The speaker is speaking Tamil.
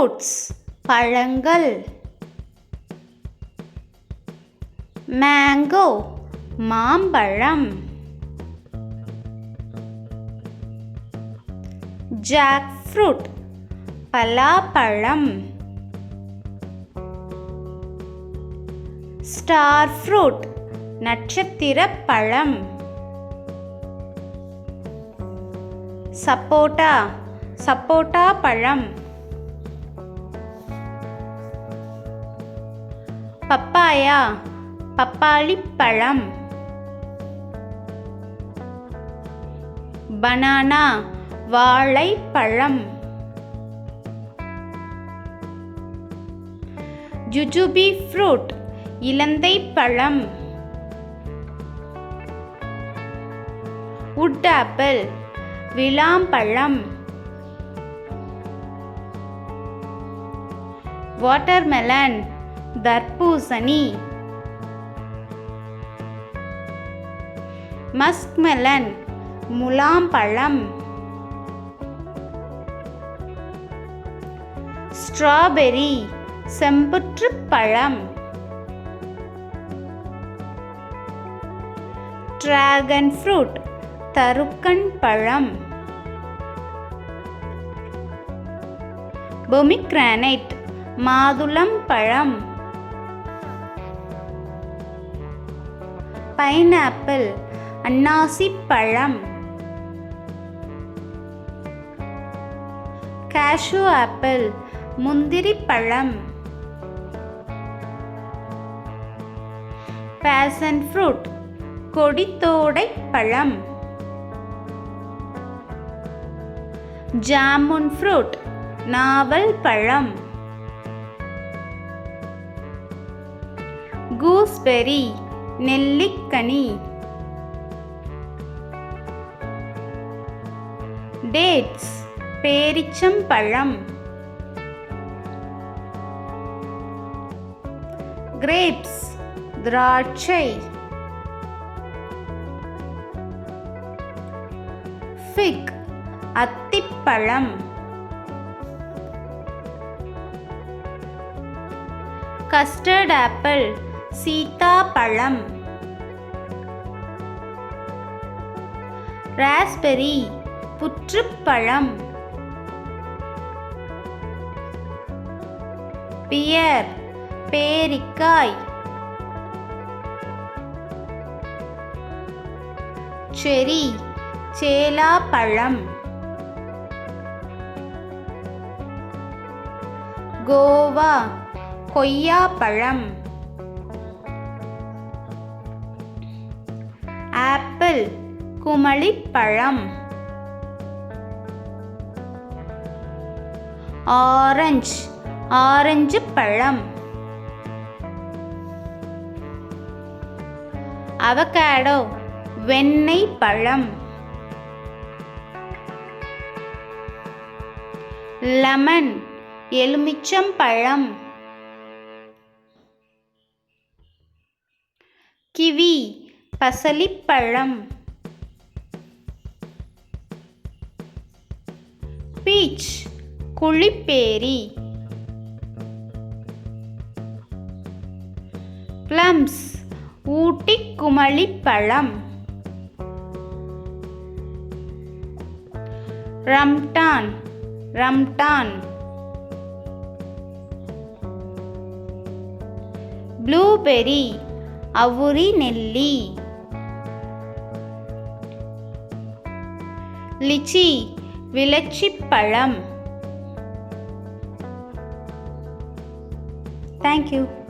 ஃப்ரூட்ஸ் பழங்கள். மேங்கோ மாம்பழம். ஜாக் ஃப்ரூட் பலாப்பழம். ஸ்டார் ஃப்ரூட் நட்சத்திரப் பழம். சப்போட்டா சப்போட்டா பழம். பப்பாயா பப்பாளிப் பழம். பனானா வாழைப்பழம். ஜுஜுபி ஃப்ரூட் இலந்தைப் பழம். வுட் ஆப்பிள் விளாம்பழம். வாட்டர்மெலன் தர்பூசணி. மஸ்க்மெலன் முலாம்பழம். ஸ்ட்ராபெர்ரி செம்புற்றுப் பழம். டிராகன் ஃப்ரூட் தருக்கன் பழம். பொமிக்ரானைட் மாதுளம் பழம். பைனாப்பிள் அன்னாசிப் பழம். கேஷ்யூ ஆப்பிள் முந்திரி பழம். பேஷன் ஃப்ரூட் கொடித்தோடை பழம். ஜாமுன் ஃப்ரூட் நாவல் பழம். கூஸ்பெர்ரி நெல்லிக்கனி. டேட்ஸ் பேரிச்சம்பழம். கிரேப்ஸ் திராட்சை. ஃபிக் அத்திப்பழம். கஸ்டர்ட் ஆப்பிள் சீதாப்பழம். ராஸ்பெர்ரி புற்றுப்பழம். பியர் பேரிக்காய். செரி சேலாப்பழம். கோவா கொய்யாப்பழம். ஆப்பிள் குமளிப்பழம். ஆரஞ்சு ஆரஞ்சு பழம். அவகாடோ வெண்ணெய் பழம். லெமன் எலுமிச்சம்பழம். கிவி பசலிப்பழம். பீச் குழிப்பேரி. பிளம்ஸ் ஊட்டி குமளிப்பழம். Rambutan rambutan. ப்ளூபெர்ரி அவுரி நெல்லி. லிச்சி விளச்சிப்பழம். Thank you.